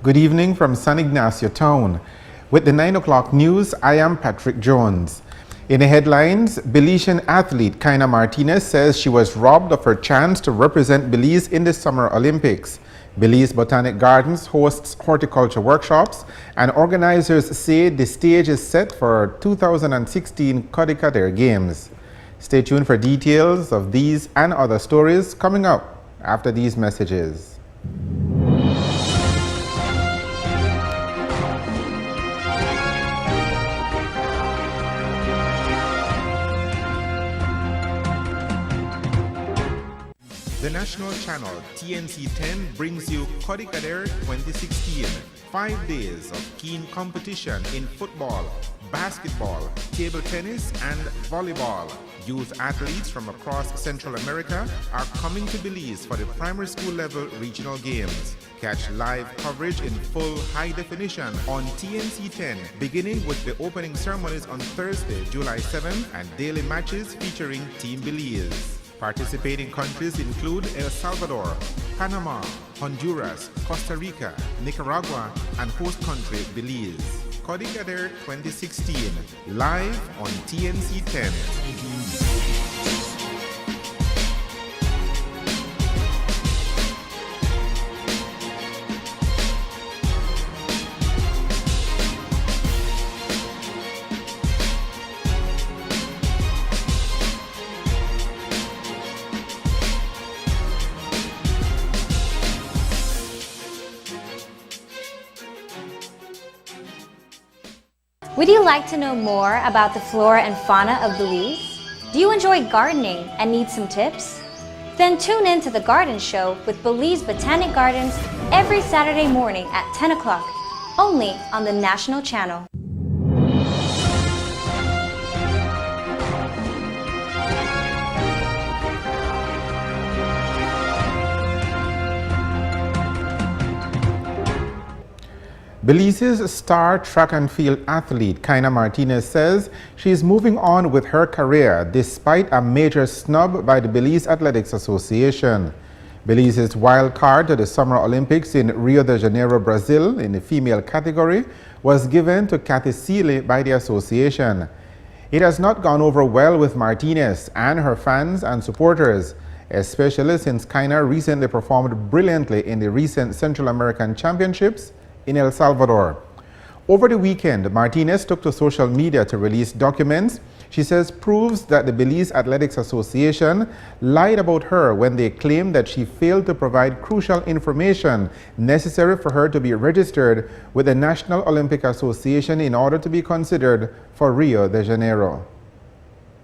Good evening from San Ignacio Town. With the 9 o'clock news, I am Patrick Jones. In the headlines, Belizean athlete Kaina Martinez says she was robbed of her chance to represent Belize in the Summer Olympics. Belize Botanic Gardens hosts horticulture workshops, and organizers say the stage is set for 2016 Kodikadair Games. Stay tuned for details of these and other stories coming up after these messages. The national channel TNC 10 brings you Kodikadair 2016. 5 days of keen competition in football, basketball, table tennis, and volleyball. Youth athletes from across Central America are coming to Belize for the primary school level regional games. Catch live coverage in full high definition on TNC 10, beginning with the opening ceremonies on Thursday, July 7th, and daily matches featuring Team Belize. Participating countries include El Salvador, Panama, Honduras, Costa Rica, Nicaragua, and host country Belize. Kodikadair 2016, live on TNC 10. Would you like to know more about the flora and fauna of Belize? Do you enjoy gardening and need some tips? Then tune in to The Garden Show with Belize Botanic Gardens every Saturday morning at 10 o'clock, only on the National Channel. Belize's star track and field athlete Kaina Martinez says she is moving on with her career despite a major snub by the Belize Athletics Association. Belize's wild card to the Summer Olympics in Rio de Janeiro, Brazil in the female category was given to Kathy Seeley by the association. It has not gone over well with Martinez and her fans and supporters, especially since Kaina recently performed brilliantly in the recent Central American Championships in El Salvador. Over the weekend, Martinez took to social media to release documents she says proves that the Belize Athletics Association lied about her when they claimed that she failed to provide crucial information necessary for her to be registered with the National Olympic Association in order to be considered for Rio de Janeiro.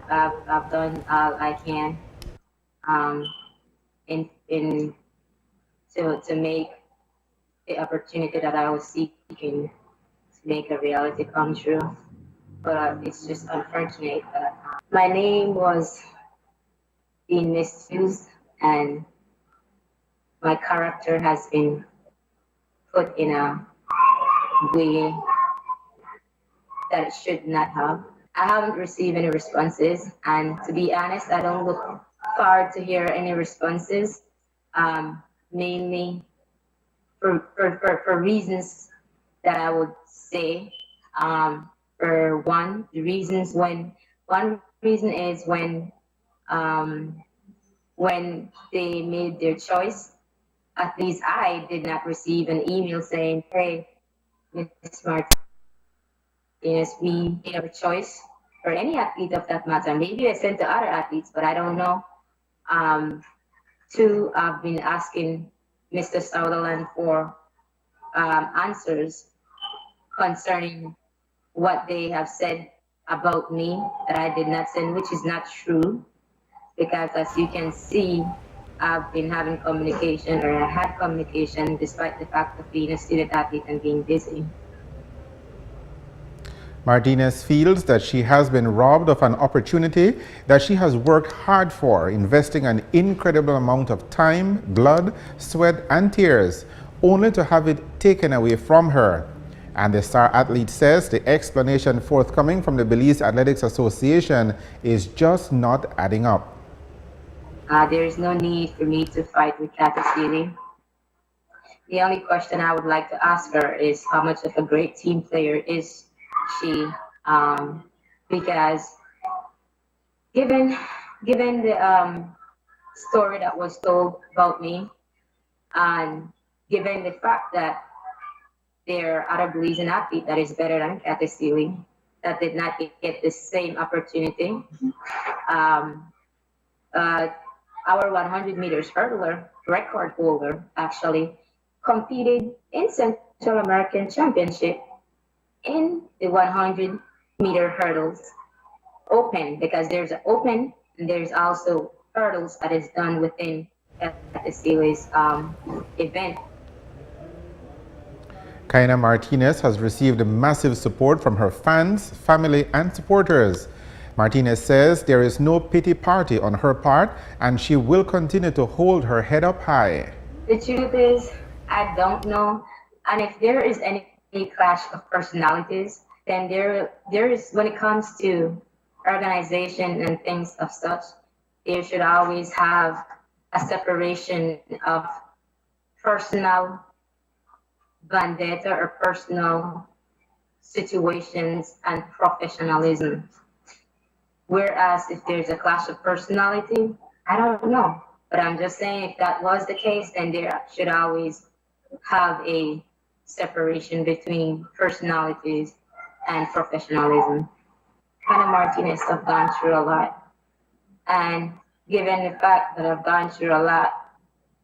I've done all I can to make the opportunity that I was seeking to make a reality come true. But it's just unfortunate that my name was being misused and my character has been put in a way that it should not have. I haven't received any responses, and to be honest, I don't look forward to hear any responses, mainly for reasons that I would say. For one, one reason is when they made their choice, at least I did not receive an email saying, "Hey, Ms. Martinez, we made our choice," for any athlete of that matter. Maybe I sent to other athletes, but I don't know. Two, I've been asking Mr. Sutherland for answers concerning what they have said about me that I did not send, which is not true, because as you can see, I've been having communication, or I had communication, despite the fact of being a student athlete and being busy. Martinez feels that she has been robbed of an opportunity that she has worked hard for, investing an incredible amount of time, blood, sweat, and tears, only to have it taken away from her. And the star athlete says the explanation forthcoming from the Belize Athletics Association is just not adding up. There is no need for me to fight with Kathy Seeley. The only question I would like to ask her is how much of a great team player is she? Um, because given given the story that was told about me, and given the fact that there are other Belizean athlete that is better than Kathy Seeley that did not get the same opportunity. Um, uh, our 100 meters hurdler record holder actually competed in Central American Championship in the 100-meter hurdles open, because there's an open and there's also hurdles that is done within the series event. Kaina Martinez has received massive support from her fans, family, and supporters. Martinez says there is no pity party on her part and she will continue to hold her head up high. The truth is, I don't know. And if there is any clash of personalities, then there is, when it comes to organization and things of such, there should always have a separation of personal vendetta or personal situations and professionalism. Whereas if there's a clash of personality, I don't know. But I'm just saying, if that was the case, then there should always have a separation between personalities and professionalism. Hannah Martinez have gone through a lot. And given the fact that I've gone through a lot,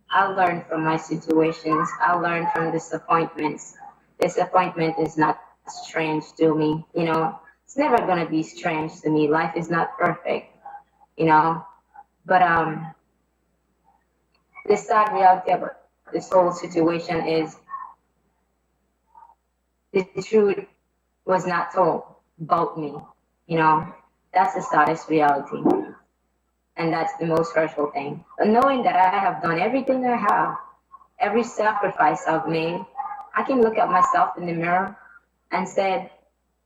I learned from my situations. I learned from disappointments. Disappointment is not strange to me, you know. It's never gonna be strange to me. Life is not perfect, you know. But the sad reality about this whole situation is the truth was not told about me, you know. That's the saddest reality. And that's the most hurtful thing. But knowing that I have done everything I have, every sacrifice I've made, I can look at myself in the mirror and say,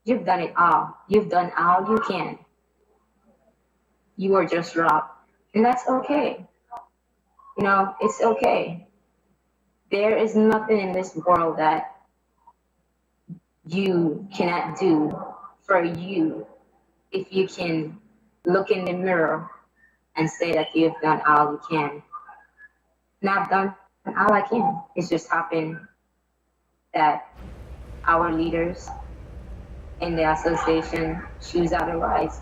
you've done it all. You've done all you can. You were just robbed. And that's okay. You know, it's okay. There is nothing in this world that you cannot do for you if you can look in the mirror and say that you've done all you can. And I've done all I can. It's just happened that our leaders in the association choose otherwise.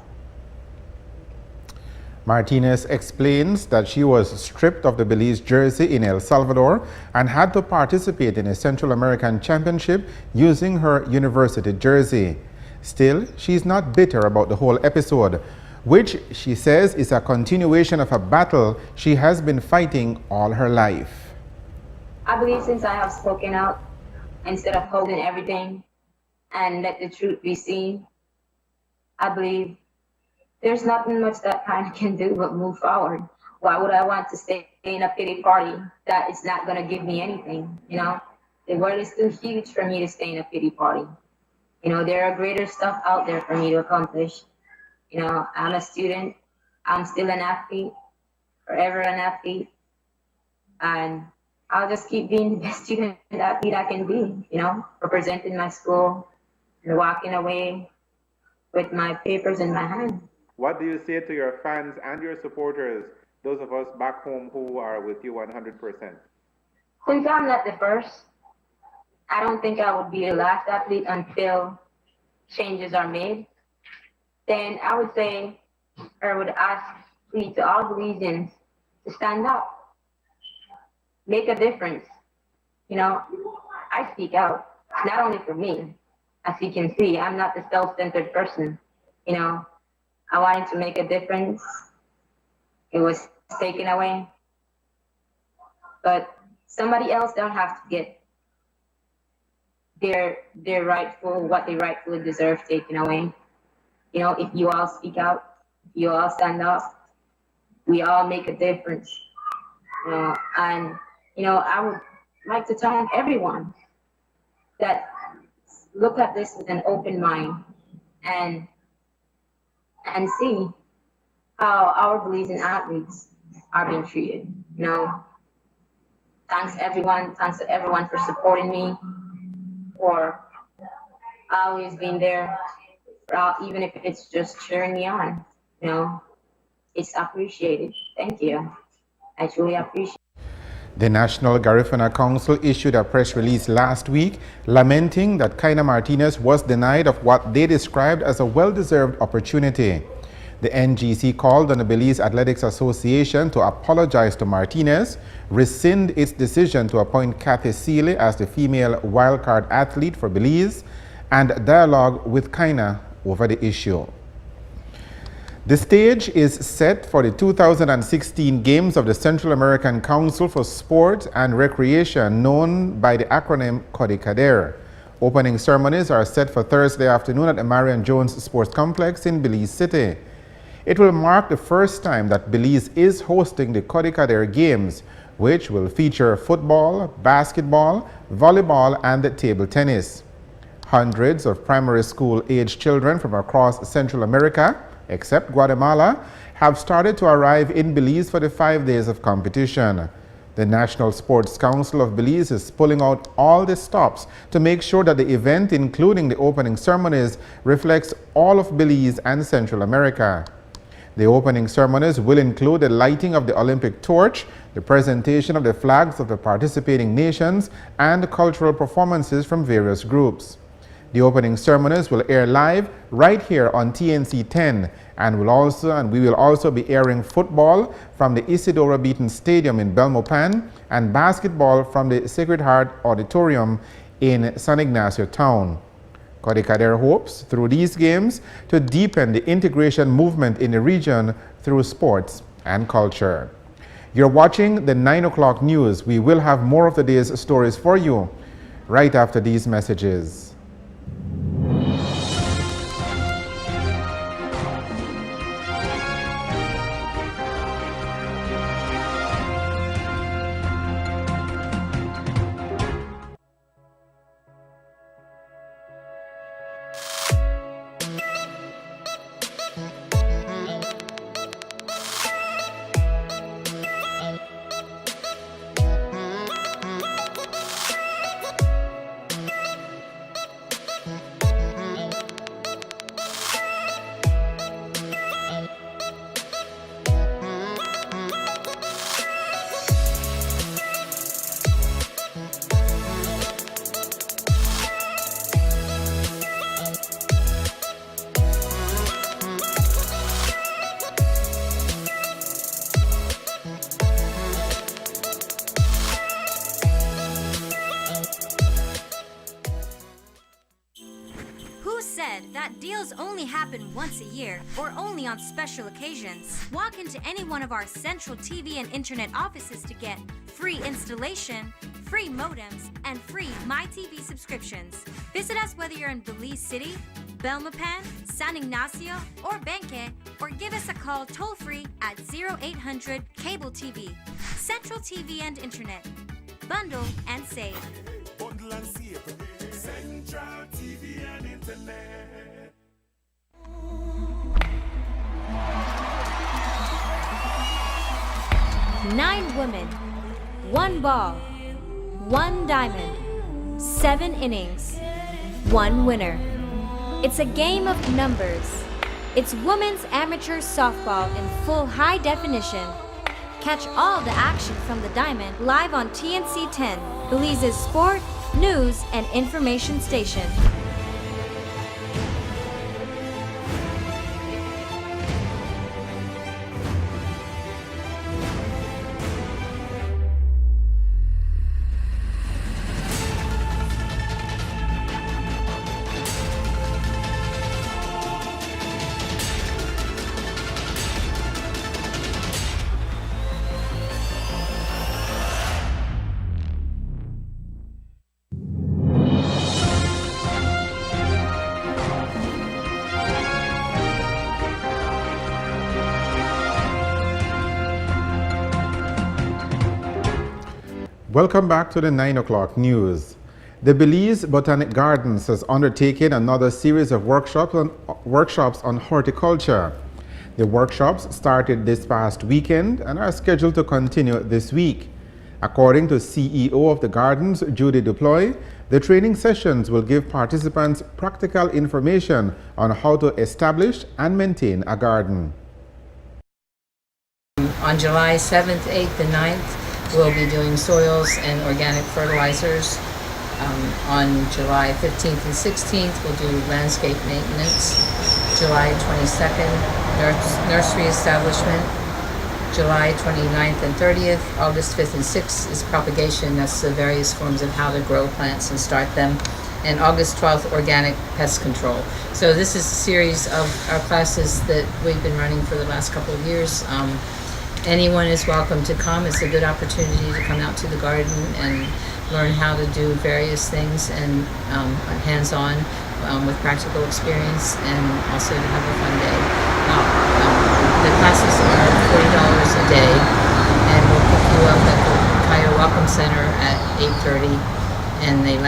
Martinez explains that she was stripped of the Belize jersey in El Salvador and had to participate in a Central American Championship using her university jersey. Still, she's not bitter about the whole episode, which she says is a continuation of a battle she has been fighting all her life. I believe since I have spoken out, instead of holding everything and let the truth be seen, I believe there's nothing much that kind of can do but move forward. Why would I want to stay in a pity party that is not going to give me anything? You know, the world is too huge for me to stay in a pity party. You know, there are greater stuff out there for me to accomplish. You know, I'm a student. I'm still an athlete, forever an athlete. And I'll just keep being the best student athlete I can be, you know, representing my school and walking away with my papers in my hand. What do you say to your fans and your supporters, those of us back home who are with you 100%? Since I'm not the first, I don't think I would be the last athlete until changes are made. Then I would say, or would ask, please, to all Belizeans to stand up, make a difference. You know, I speak out, not only for me. As you can see, I'm not the self-centered person. You know, I wanted to make a difference. It was taken away. But somebody else don't have to get their rightful, what they rightfully deserve taken away. You know, if you all speak out, if you all stand up, we all make a difference. You know, and, you know, I would like to thank everyone that look at this with an open mind and see how our Belizean athletes are being treated. You know, thanks to everyone for supporting me, for always being there, even if it's just cheering me on. You know, it's appreciated. Thank you. I truly appreciate it. The National Garifuna Council issued a press release last week lamenting that Kaina Martinez was denied of what they described as a well-deserved opportunity. The NGC called on the Belize Athletics Association to apologize to Martinez, rescind its decision to appoint Kathy Seeley as the female wildcard athlete for Belize, and dialogue with Kaina over the issue. The stage is set for the 2016 Games of the Central American Council for Sport and Recreation, known by the acronym CODICADER. Opening ceremonies are set for Thursday afternoon at the Marion Jones Sports Complex in Belize City. It will mark the first time that Belize is hosting the CODICADER Games, which will feature football, basketball, volleyball, and table tennis. Hundreds of primary school-aged children from across Central America, except Guatemala, have started to arrive in Belize for the 5 days of competition. The National Sports Council of Belize is pulling out all the stops to make sure that the event, including the opening ceremonies, reflects all of Belize and Central America. The opening ceremonies will include the lighting of the Olympic torch, the presentation of the flags of the participating nations, and cultural performances from various groups. The opening ceremonies will air live right here on TNC 10, and we will also be airing football from the Isidora Beaton Stadium in Belmopan and basketball from the Sacred Heart Auditorium in San Ignacio Town. CODICADER hopes through these games to deepen the integration movement in the region through sports and culture. You're watching the 9 o'clock news. We will have more of the day's stories for you right after these messages. That deals only happen once a year or only on special occasions. Walk into any one of our central TV and internet offices to get free installation, free modems, and free MyTV subscriptions. Visit us whether you're in Belize City, Belmopan, San Ignacio, or Benque, or give us a call toll-free at 0800 Cable TV. Central TV and Internet. Bundle and save. Bundle and save. Central TV and Internet. 9 women, 1 ball, 1 diamond, 7 innings, 1 winner. It's a game of numbers. It's women's amateur softball in full high definition. Catch all the action from the diamond live on TNC 10, Belize's sport, news, and information station. Welcome back to the 9 o'clock news. The Belize Botanic Gardens has undertaken another series of workshops on horticulture. The workshops started this past weekend and are scheduled to continue this week. According to CEO of the Gardens, Judy Duploy, the training sessions will give participants practical information on how to establish and maintain a garden. On July 7th, 8th, and 9th, we'll be doing soils and organic fertilizers. On July 15th and 16th, we'll do landscape maintenance. July 22nd, nursery establishment. July 29th and 30th, August 5th and 6th is propagation. That's the various forms of how to grow plants and start them. And August 12th, organic pest control. So this is a series of our classes that we've been running for the last couple of years. Anyone is welcome to come. It's a good opportunity to come out to the garden and learn how to do various things and hands-on with practical experience, and also to have a fun day. The classes are $40 a day, and we'll pick you up at the Cayo Welcome Center at 8:30, and the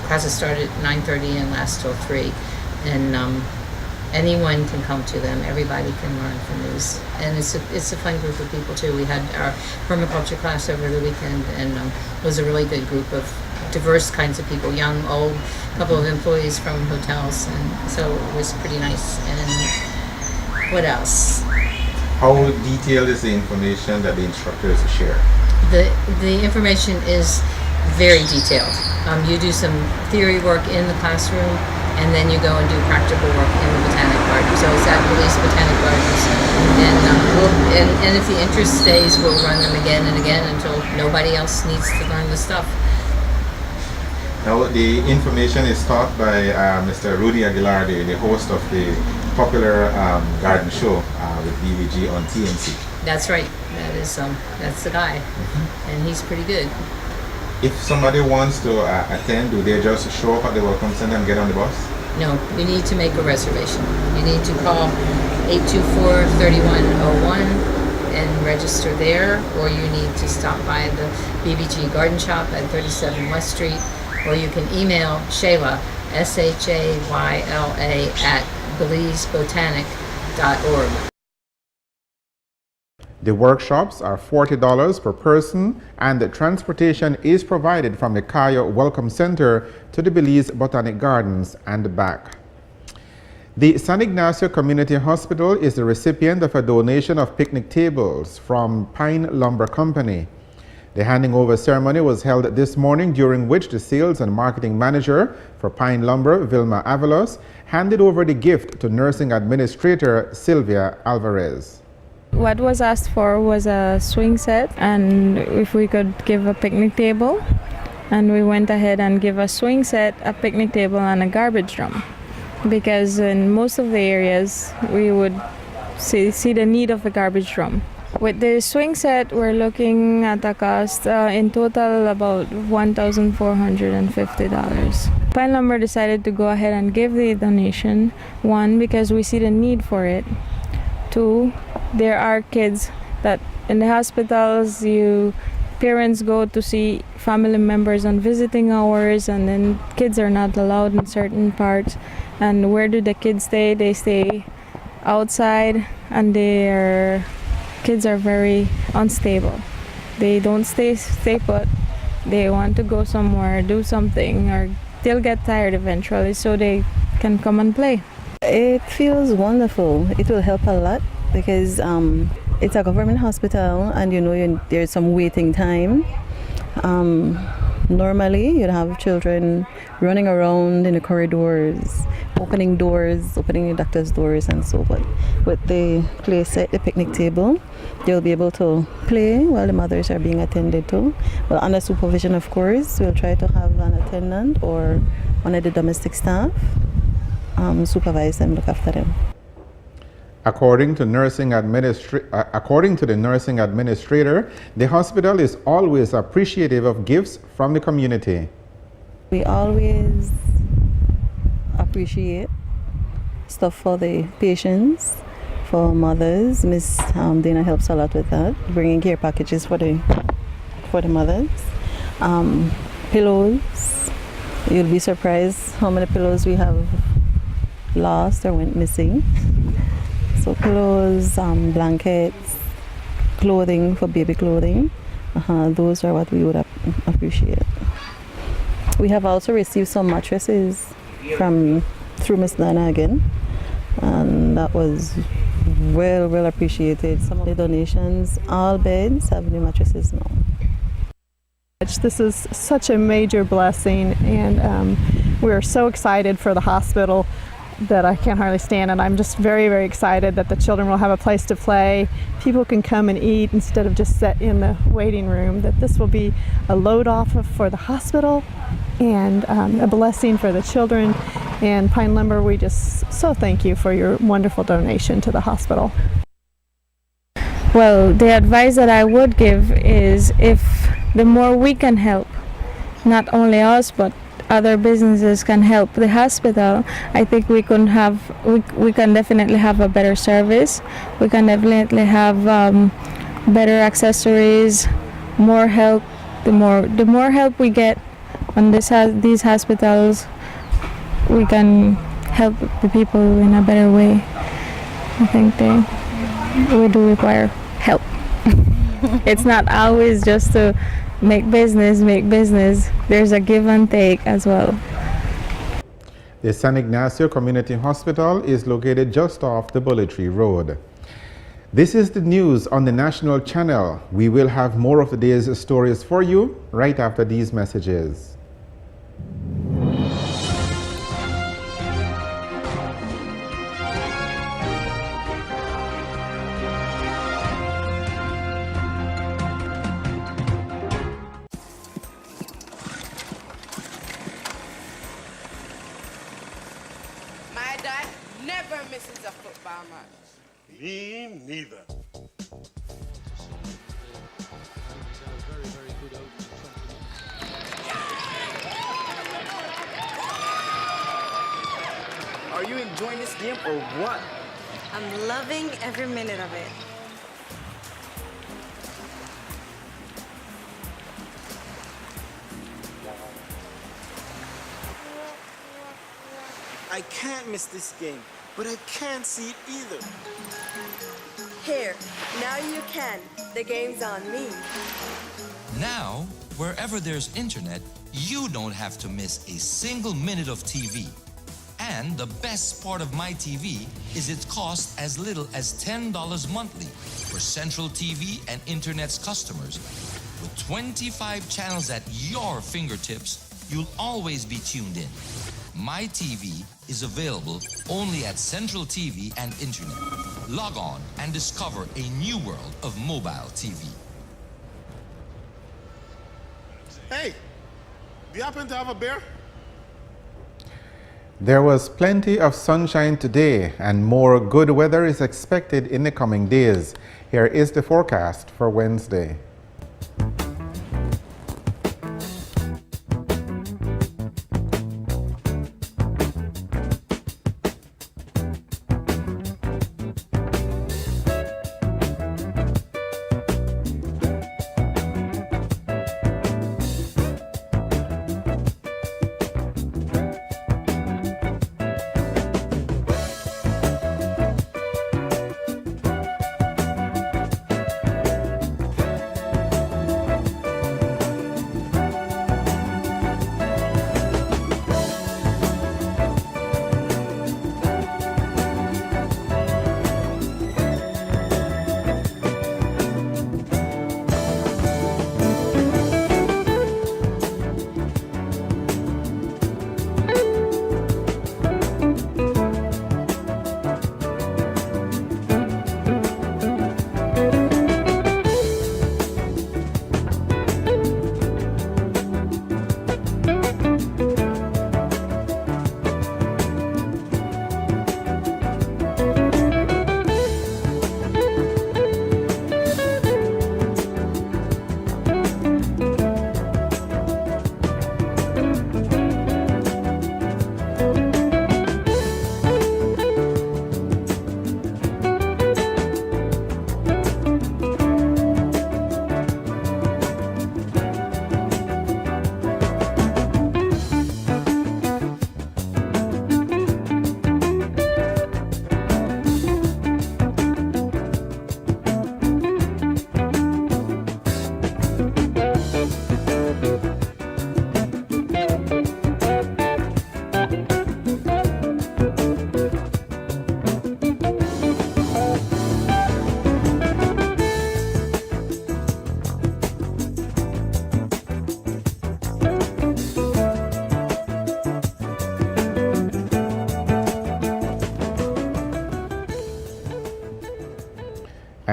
classes start at 9:30 and last till 3. And anyone can come to them. Everybody can learn from these, and it's a fun group of people too. We had our permaculture class over the weekend, and it was a really good group of diverse kinds of people, young, old, a couple of employees from hotels, and so it was pretty nice. And what else? How detailed is the information that the instructors share? The information is very detailed. You do some theory work in the classroom, and then you go and do practical work in the Botanic Garden. So it's at Belize Botanic Gardens. And if the interest stays, we'll run them again and again until nobody else needs to learn the stuff. Now, the information is taught by Mr. Rudy Aguilar, the host of the popular garden show with BBG on TNC. That's right. That's the guy, and he's pretty good. If somebody wants to attend, do they just show up at the Welcome Center and get on the bus? No, you need to make a reservation. You need to call 824-3101 and register there, or you need to stop by the BBG Garden Shop at 37 West Street, or you can email Shayla, SHAYLA, at BelizeBotanic.org. The workshops are $40 per person, and the transportation is provided from the Cayo Welcome Center to the Belize Botanic Gardens and back. The San Ignacio Community Hospital is the recipient of a donation of picnic tables from Pine Lumber Company. The handing over ceremony was held this morning, during which the sales and marketing manager for Pine Lumber, Vilma Avalos, handed over the gift to nursing administrator Sylvia Alvarez. What was asked for was a swing set, and if we could give a picnic table, and we went ahead and give a swing set, a picnic table, and a garbage drum, because in most of the areas we would see the need of a garbage drum. With the swing set, we're looking at a cost in total about $1,450. Pine Lumber decided to go ahead and give the donation, one, because we see the need for it. Two, there are kids that in the hospitals, parents go to see family members on visiting hours, and then kids are not allowed in certain parts. And where do the kids stay? They stay outside, and kids are very unstable. They don't stay put. They want to go somewhere, do something, or they'll get tired eventually, so they can come and play. It feels wonderful. It will help a lot because it's a government hospital, and there's some waiting time. Normally you'd have children running around in the corridors, opening the doctor's doors and so forth. With the play set, the picnic table, they'll be able to play while the mothers are being attended to. Well, under supervision, of course. We'll try to have an attendant or one of the domestic staff supervise them, look after them. According to the nursing administrator, the hospital is always appreciative of gifts from the community. We always appreciate stuff for the patients, for mothers. Miss Dana helps a lot with that, bringing care packages for the mothers. Pillows. You'll be surprised how many pillows we have lost or went missing. So pillows, blankets, clothing for baby clothing, Those are what we would appreciate. We have also received some mattresses through Miss Dana again, and that was well appreciated. Some of the donations, all beds have new mattresses now. This is such a major blessing, and we're so excited for the hospital that I can't hardly stand, and I'm just very excited that the children will have a place to play. People can come and eat instead of just sit in the waiting room, that this will be a load off for the hospital and a blessing for the children. And Pine Lumber, we just so thank you for your wonderful donation to the hospital. Well, the advice that I would give is, if the more we can help, not only us but other businesses can help the hospital, I think we can definitely have a better service. We can definitely have better accessories, more help. The more help we get on these hospitals, we can help the people in a better way. I think we do require help. It's not always just to make business. There's a give and take as well. The San Ignacio Community Hospital is located just off the Bullet Tree Road. This is the news on the national channel. We will have more of the day's stories for you right after these messages. My dad never misses a football match. Me neither. Are you enjoying this game or what? I'm loving every minute of it. I can't miss this game, but I can't see it either. Here, now you can. The game's on me. Now, wherever there's internet, you don't have to miss a single minute of TV. And the best part of my TV is it costs as little as $10 monthly for Central TV and Internet's customers. With 25 channels at your fingertips, you'll always be tuned in. My TV is available only at Central TV and Internet. Log on and discover a new world of mobile TV. Hey, do you happen to have a beer? There was plenty of sunshine today, and more good weather is expected in the coming days. Here is the forecast for Wednesday.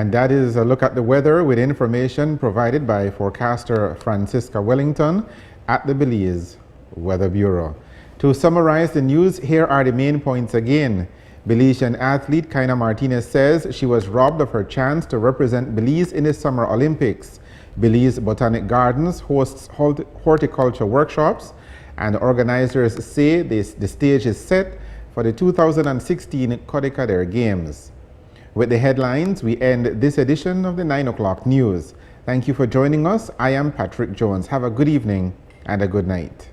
And that is a look at the weather with information provided by forecaster Francisca Wellington at the Belize Weather Bureau. To summarize the news, here are the main points again. Belizean athlete Kaina Martinez says she was robbed of her chance to represent Belize in the Summer Olympics. Belize Botanic Gardens hosts horticulture workshops, and organizers say the stage is set for the 2016 Kodikkader Games. With the headlines, we end this edition of the 9 o'clock news. Thank you for joining us. I am Patrick Jones. Have a good evening and a good night.